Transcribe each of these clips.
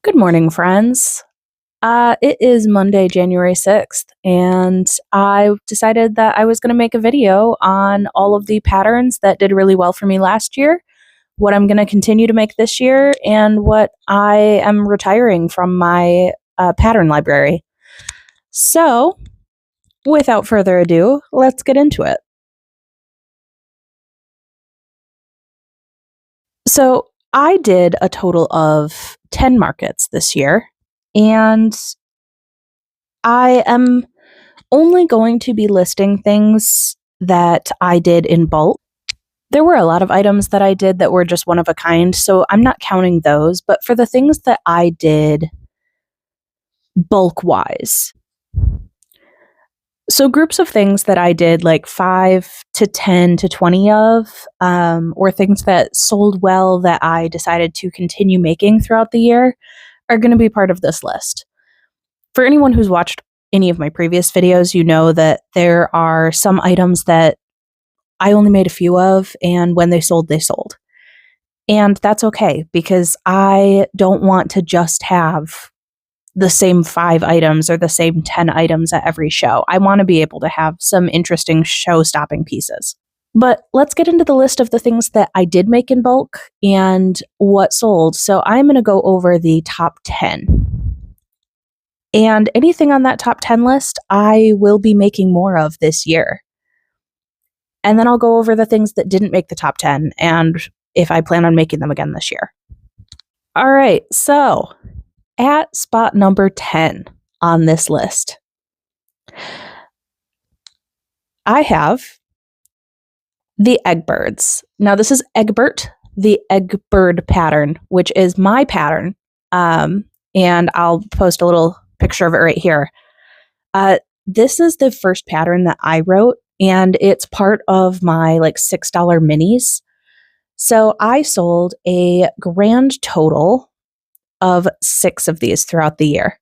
Good morning, friends. It is Monday, January 6th, and I decided that I was going to make a video on all of the patterns that did really well for me last year, what I'm going to continue to make this year, and what I am retiring from my pattern library. So, without further ado, let's get into it. So, I did a total of 10 markets this year, and I am only going to be listing things that I did in bulk. There were a lot of items that I did that were just one of a kind, so I'm not counting those. But for the things that I did bulk wise, so groups of things that I did like 5 to 10 to 20 of, or things that sold well that I decided to continue making throughout the year, are going to be part of this list. For anyone who's watched any of my previous videos, you know that there are some items that I only made a few of, and when they sold, they sold. And that's okay, because I don't want to just have the same 5 items or the same 10 items at every show. I want to be able to have some interesting show-stopping pieces. But let's get into the list of the things that I did make in bulk and what sold. So I'm going to go over the top 10. And anything on that top 10 list, I will be making more of this year. And then I'll go over the things that didn't make the top 10 and if I plan on making them again this year. All right, so at spot number 10 on this list, I have the Eggbirds. Now, this is Egbert, the Eggbird pattern, which is my pattern. And I'll post a little picture of it right here. This is the first pattern that I wrote, and it's part of my like $6 minis. So I sold a grand total of 6 of these throughout the year.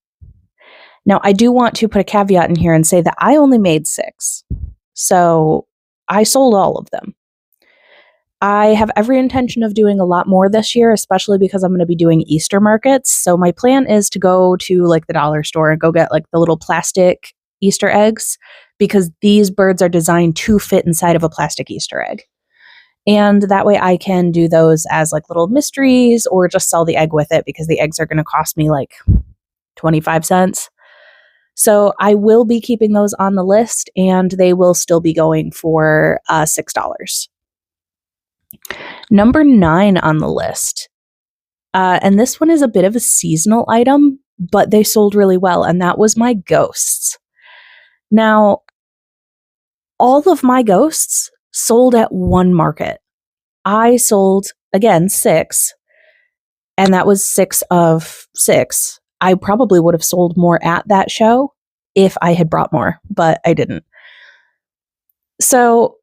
Now, I do want to put a caveat in here and say that I only made 6. So I sold all of them. I have every intention of doing a lot more this year, especially because I'm going to be doing Easter markets. So my plan is to go to like the dollar store and go get like the little plastic Easter eggs, because these birds are designed to fit inside of a plastic Easter egg. And that way I can do those as like little mysteries or just sell the egg with it, because the eggs are going to cost me like 25 cents. So I will be keeping those on the list, and they will still be going for $6. Number 9 on the list, and this one is a bit of a seasonal item, but they sold really well, and that was my ghosts. Now, all of my ghosts sold at one market. I sold, again, 6, and that was 6 of 6. I probably would have sold more at that show if I had brought more, but I didn't. So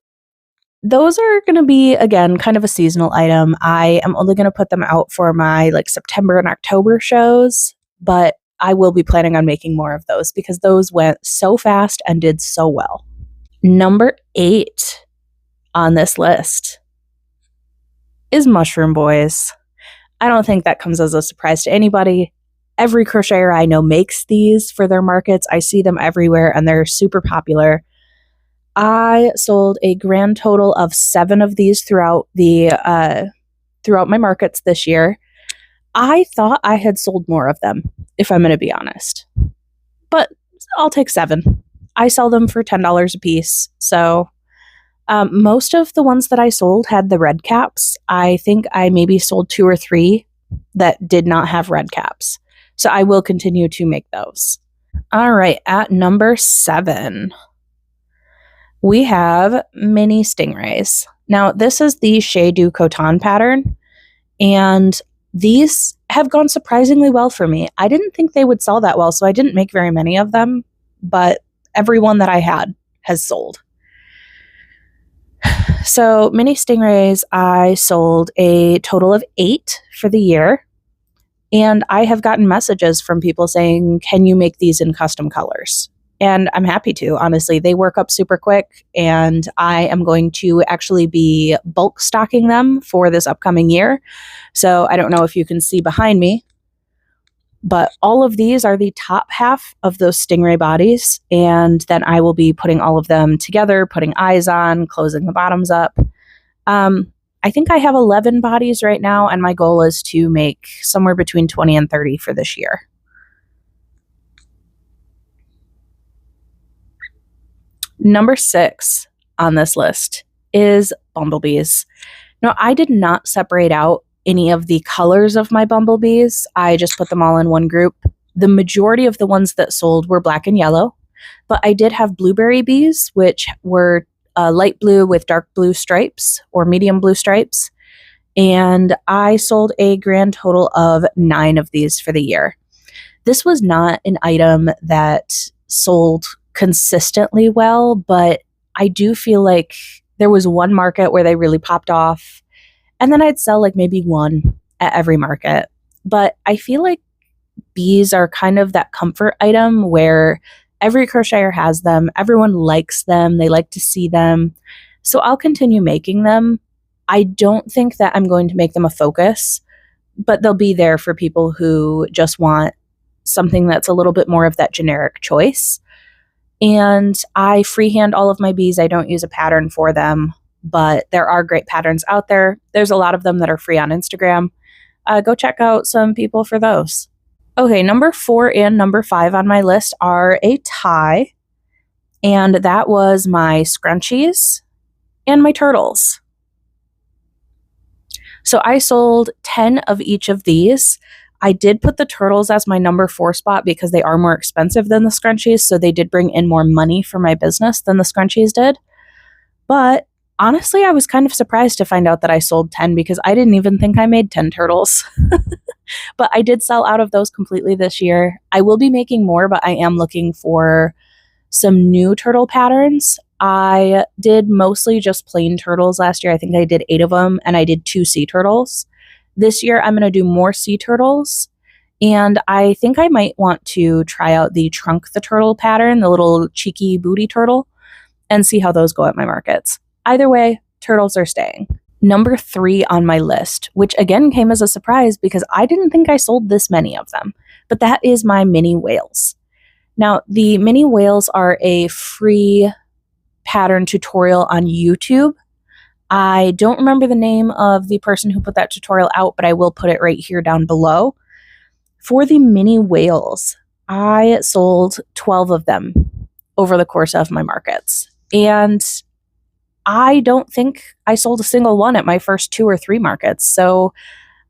those are going to be, again, kind of a seasonal item. I am only going to put them out for my like September and October shows, but I will be planning on making more of those because those went so fast and did so well. Number 8 on this list is Mushroom Boys. I don't think that comes as a surprise to anybody. Every crocheter I know makes these for their markets. I see them everywhere, and they're super popular. I sold a grand total of 7 of these throughout my markets this year. I thought I had sold more of them, if I'm going to be honest. But I'll take 7. I sell them for $10 a piece. So most of the ones that I sold had the red caps. I think I maybe sold 2 or 3 that did not have red caps. So I will continue to make those. All right, at number 7, we have mini stingrays. Now, this is the Chez du Coton pattern, and these have gone surprisingly well for me. I didn't think they would sell that well, so I didn't make very many of them, but every one that I had has sold. So mini stingrays, I sold a total of 8 for the year, and I have gotten messages from people saying, can you make these in custom colors? And I'm happy to, honestly. They work up super quick, and I am going to actually be bulk stocking them for this upcoming year. So I don't know if you can see behind me, But all of these are the top half of those stingray bodies. And then I will be putting all of them together, putting eyes on, closing the bottoms up. I think I have 11 bodies right now, and my goal is to make somewhere between 20 and 30 for this year. Number 6 on this list is bumblebees. Now, I did not separate out any of the colors of my bumblebees. I just put them all in one group. The majority of the ones that sold were black and yellow, but I did have blueberry bees, which were light blue with dark blue stripes or medium blue stripes. And I sold a grand total of 9 of these for the year. This was not an item that sold consistently well, but I do feel like there was one market where they really popped off, and then I'd sell like maybe one at every market. But I feel like bees are kind of that comfort item where every crocheter has them, everyone likes them, they like to see them. So I'll continue making them. I don't think that I'm going to make them a focus, but they'll be there for people who just want something that's a little bit more of that generic choice. And I freehand all of my bees. I don't use a pattern for them, but there are great patterns out there. There's a lot of them that are free on Instagram. Go check out some people for those. Okay, number 4 and number 5 on my list are a tie, and that was my scrunchies and my turtles. So I sold 10 of each of these. I did put the turtles as my number 4 spot because they are more expensive than the scrunchies, so they did bring in more money for my business than the scrunchies did. But honestly, I was kind of surprised to find out that I sold 10 because I didn't even think I made 10 turtles. But I did sell out of those completely this year. I will be making more, but I am looking for some new turtle patterns. I did mostly just plain turtles last year. I think I did 8 of them, and I did 2 sea turtles. This year, I'm going to do more sea turtles, and I think I might want to try out the Trunk the Turtle pattern, the little cheeky booty turtle, and see how those go at my markets. Either way, turtles are staying. Number 3 on my list, which again came as a surprise because I didn't think I sold this many of them, but that is my mini whales. Now, the mini whales are a free pattern tutorial on YouTube. I don't remember the name of the person who put that tutorial out, but I will put it right here down below. For the mini whales, I sold 12 of them over the course of my markets. And I don't think I sold a single one at my first 2 or 3 markets. So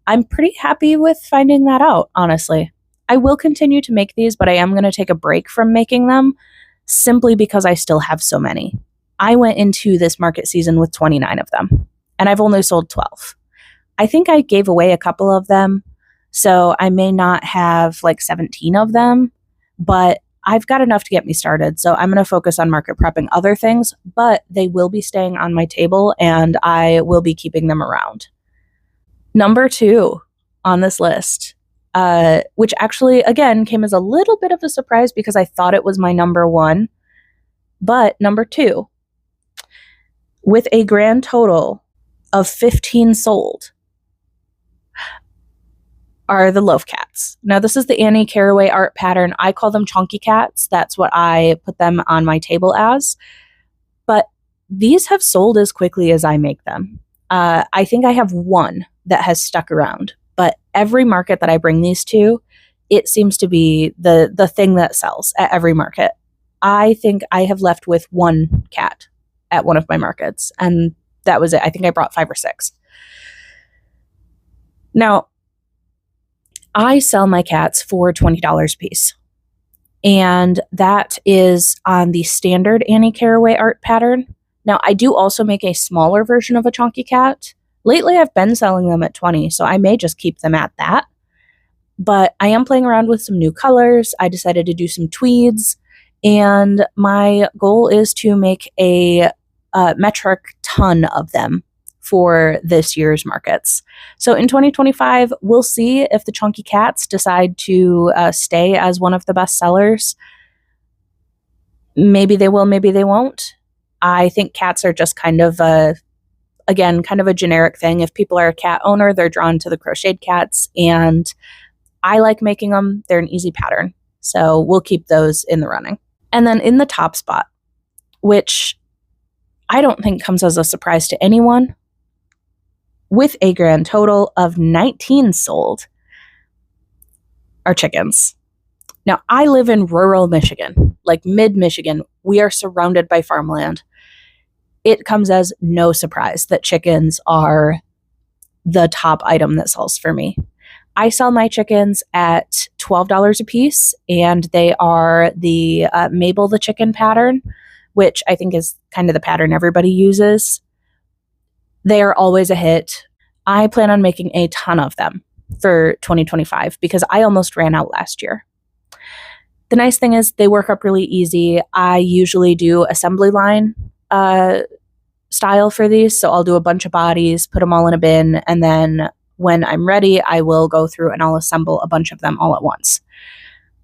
I'm pretty happy with finding that out, honestly. I will continue to make these, but I am going to take a break from making them simply because I still have so many. I went into this market season with 29 of them, and I've only sold 12. I think I gave away a couple of them, so I may not have like 17 of them, but I've got enough to get me started. So I'm going to focus on market prepping other things, but they will be staying on my table and I will be keeping them around. Number 2 on this list, which actually, again, came as a little bit of a surprise because I thought it was my number 1, but number 2, with a grand total of 15 sold, are the loaf cats. Now, this is the Annie Caraway art pattern. I call them chunky cats. That's what I put them on my table as. But these have sold as quickly as I make them. I think I have one that has stuck around, but every market that I bring these to, it seems to be the thing that sells at every market. I think I have left with 1 cat at one of my markets, and that was it. I think I brought 5 or 6. Now, I sell my cats for $20 a piece, and that is on the standard Annie Caraway art pattern. Now, I do also make a smaller version of a chunky cat. Lately, I've been selling them at 20, so I may just keep them at that. But I am playing around with some new colors. I decided to do some tweeds, and my goal is to make a metric ton of them for this year's markets. So in 2025, we'll see if the chunky cats decide to stay as one of the best sellers. Maybe they will, maybe they won't. I think cats are just kind of a generic thing. If people are a cat owner, they're drawn to the crocheted cats, and I like making them. They're an easy pattern. So we'll keep those in the running. And then in the top spot, which I don't think comes as a surprise to anyone, with a grand total of 19 sold, are chickens. Now, I live in rural Michigan, like mid-Michigan. We are surrounded by farmland. It comes as no surprise that chickens are the top item that sells for me. I sell my chickens at $12 a piece, and they are the Mabel the chicken pattern, which I think is kind of the pattern everybody uses. They are always a hit. I plan on making a ton of them for 2025 because I almost ran out last year. The nice thing is they work up really easy. I usually do assembly line style for these. So I'll do a bunch of bodies, put them all in a bin, and then when I'm ready, I will go through and I'll assemble a bunch of them all at once.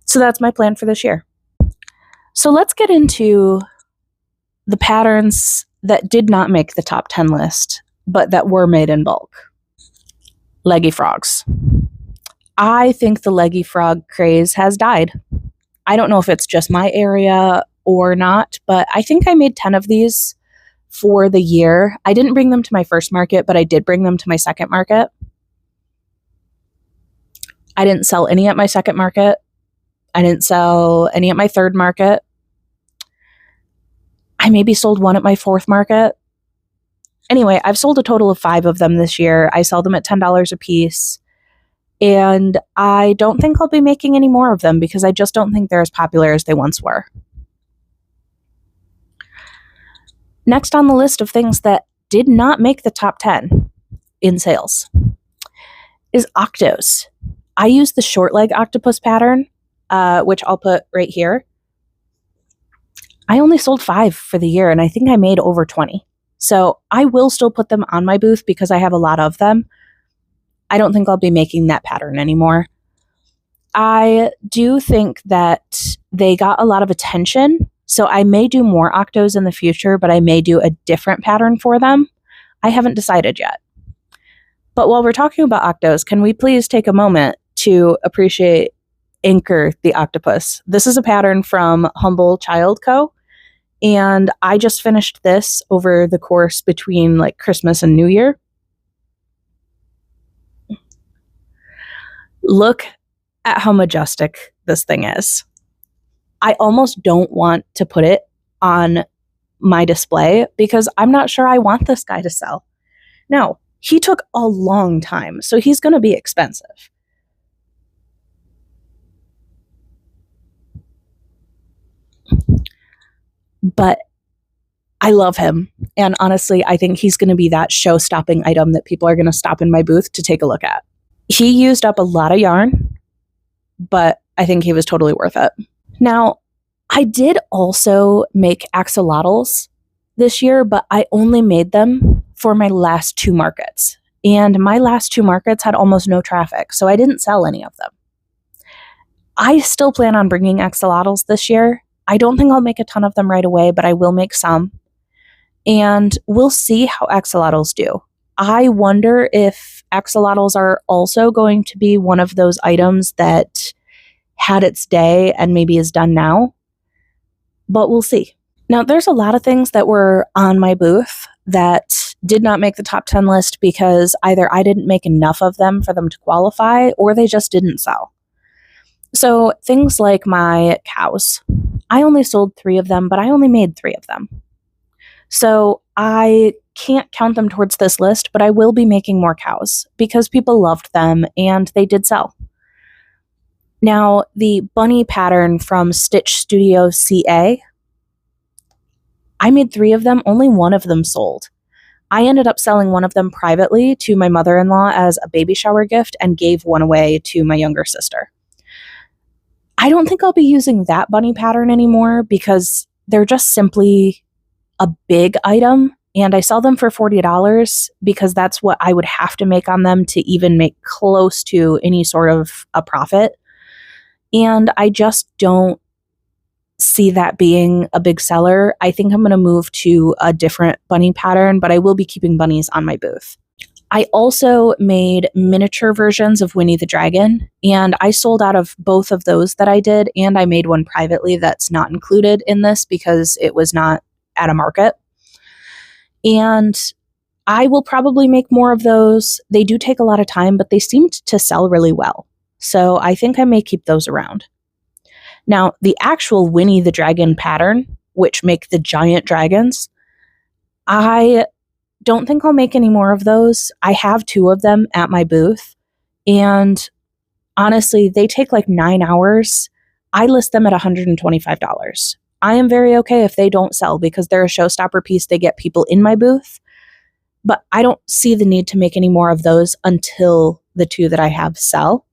So that's my plan for this year. So let's get into the patterns that did not make the top 10 list, but that were made in bulk. Leggy frogs. I think the leggy frog craze has died. I don't know if it's just my area or not, but I think I made 10 of these for the year. I didn't bring them to my first market, but I did bring them to my second market. I didn't sell any at my second market. I didn't sell any at my third market. I maybe sold one at my fourth market. Anyway, I've sold a total of 5 of them this year. I sell them at $10 a piece. And I don't think I'll be making any more of them because I just don't think they're as popular as they once were. Next on the list of things that did not make the top 10 in sales is octos. I use the short leg octopus pattern, which I'll put right here. I only sold 5 for the year, and I think I made over 20. So I will still put them on my booth because I have a lot of them. I don't think I'll be making that pattern anymore. I do think that they got a lot of attention, so I may do more octos in the future, but I may do a different pattern for them. I haven't decided yet. But while we're talking about octos, can we please take a moment to appreciate Anchor the Octopus? This is a pattern from Humble Child Co. And I just finished this over the course between like Christmas and New Year. Look at how majestic this thing is. I almost don't want to put it on my display because I'm not sure I want this guy to sell. Now, he took a long time, so he's going to be expensive. But I love him. And honestly, I think he's going to be that show-stopping item that people are going to stop in my booth to take a look at. He used up a lot of yarn, but I think he was totally worth it. Now, I did also make axolotls this year, but I only made them for my last 2 markets. And my last 2 markets had almost no traffic, so I didn't sell any of them. I still plan on bringing axolotls this year. I don't think I'll make a ton of them right away, but I will make some. And we'll see how axolotls do. I wonder if axolotls are also going to be one of those items that had its day and maybe is done now. But we'll see. Now, there's a lot of things that were on my booth that did not make the top 10 list because either I didn't make enough of them for them to qualify or they just didn't sell. So things like my cows. I only sold 3 of them, but I only made 3 of them. So I can't count them towards this list, but I will be making more cows because people loved them and they did sell. Now, the bunny pattern from Stitch Studio CA, I made 3 of them, only 1 of them sold. I ended up selling 1 of them privately to my mother-in-law as a baby shower gift and gave 1 away to my younger sister. I don't think I'll be using that bunny pattern anymore because they're just simply a big item, and I sell them for $40 because that's what I would have to make on them to even make close to any sort of a profit. And I just don't see that being a big seller. I think I'm going to move to a different bunny pattern, but I will be keeping bunnies on my booth. I also made miniature versions of Winnie the Dragon, and I sold out of both of those that I did, and I made one privately that's not included in this because it was not at a market. And I will probably make more of those. They do take a lot of time, but they seemed to sell really well. So I think I may keep those around. Now, the actual Winnie the Dragon pattern, which make the giant dragons, I don't think I'll make any more of those. I have 2 of them at my booth, and honestly, they take like 9 hours. I list them at $125. I am very okay if they don't sell because they're a showstopper piece. They get people in my booth, but I don't see the need to make any more of those until the 2 that I have sell.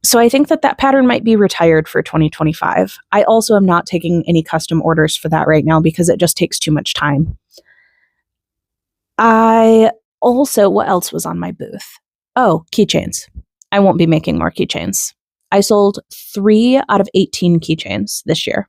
So I think that that pattern might be retired for 2025. I also am not taking any custom orders for that right now because it just takes too much time. I also, what else was on my booth? Oh, keychains. I won't be making more keychains. I sold 3 out of 18 keychains this year.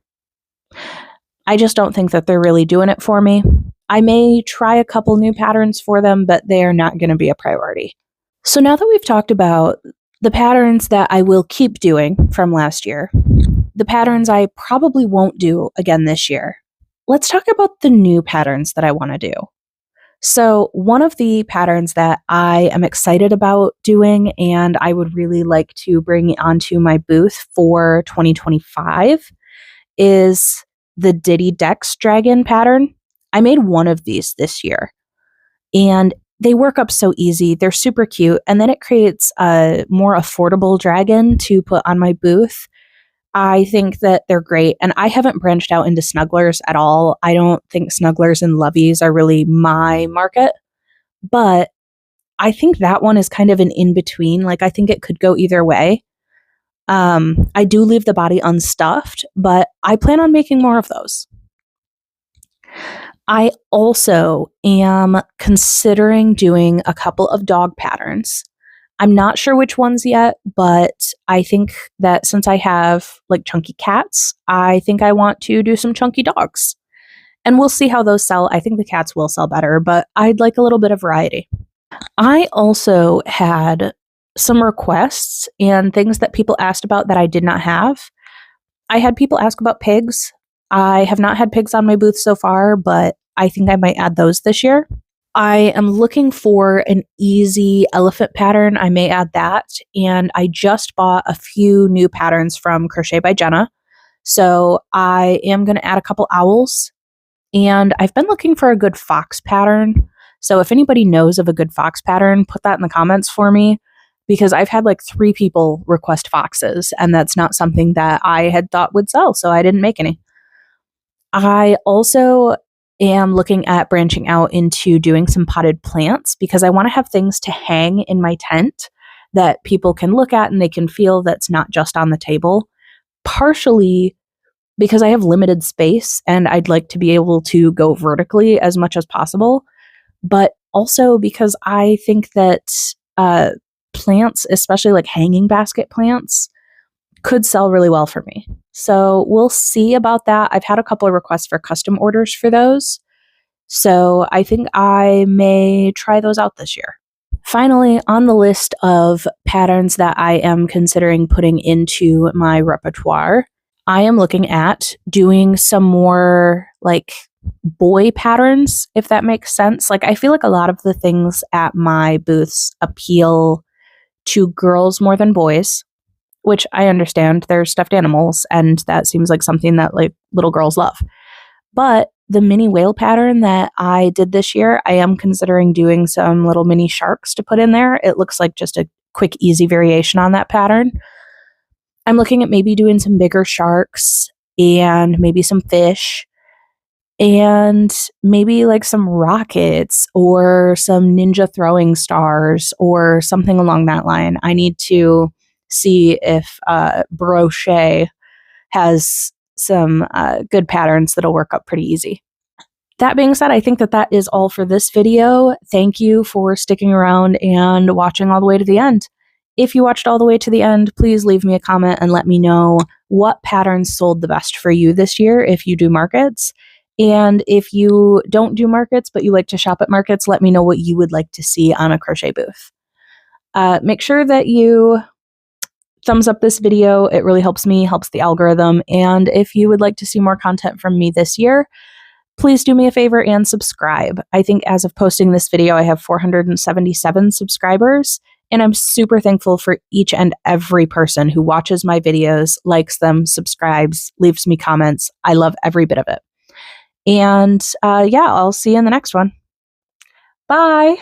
I just don't think that they're really doing it for me. I may try a couple new patterns for them, but they are not going to be a priority. So now that we've talked about the patterns that I will keep doing from last year, the patterns I probably won't do again this year, let's talk about the new patterns that I want to do. So one of the patterns that I am excited about doing and I would really like to bring onto my booth for 2025 is the Diddy Dex Dragon pattern. I made one of these this year, and they work up so easy. They're super cute, and then it creates a more affordable dragon to put on my booth. I think that they're great, and I haven't branched out into snugglers at all. I don't think snugglers and loveys are really my market, but I think that one is kind of an in-between. Like, I think it could go either way. I do leave the body unstuffed, but I plan on making more of those. I also am considering doing a couple of dog patterns. I'm not sure which ones yet, but I think that since I have like chunky cats, I think I want to do some chunky dogs. And we'll see how those sell. I think the cats will sell better, but I'd like a little bit of variety. I also had some requests and things that people asked about that I did not have. I had people ask about pigs. I have not had pigs on my booth so far, but I think I might add those this year. I am looking for an easy elephant pattern. I may add that. And I just bought a few new patterns from Crochet by Jenna. So I am going to add a couple owls. And I've been looking for a good fox pattern. So if anybody knows of a good fox pattern, put that in the comments for me, because I've had like 3 people request foxes, and that's not something that I had thought would sell, so I didn't make any. I also am looking at branching out into doing some potted plants because I want to have things to hang in my tent that people can look at and they can feel that's not just on the table. Partially because I have limited space and I'd like to be able to go vertically as much as possible, but also because I think that plants, especially like hanging basket plants, could sell really well for me. So we'll see about that. I've had a couple of requests for custom orders for those. So I think I may try those out this year. Finally, on the list of patterns that I am considering putting into my repertoire, I am looking at doing some more like boy patterns, if that makes sense. Like, I feel like a lot of the things at my booths appeal to girls more than boys, which I understand. They're stuffed animals, and that seems like something that like little girls love. But the mini whale pattern that I did this year, I am considering doing some little mini sharks to put in there. It looks like just a quick, easy variation on that pattern. I'm looking at maybe doing some bigger sharks and maybe some fish and maybe like some rockets or some ninja throwing stars or something along that line. I need to see if crochet has some good patterns that'll work up pretty easy. That being said, I think that that is all for this video. Thank you for sticking around and watching all the way to the end. If you watched all the way to the end, please leave me a comment and let me know what patterns sold the best for you this year if you do markets. And if you don't do markets, but you like to shop at markets, let me know what you would like to see on a crochet booth. Make sure that you thumbs up this video. It really helps me, helps the algorithm. And if you would like to see more content from me this year, please do me a favor and subscribe. I think as of posting this video, I have 477 subscribers, and I'm super thankful for each and every person who watches my videos, likes them, subscribes, leaves me comments. I love every bit of it. And yeah, I'll see you in the next one. Bye.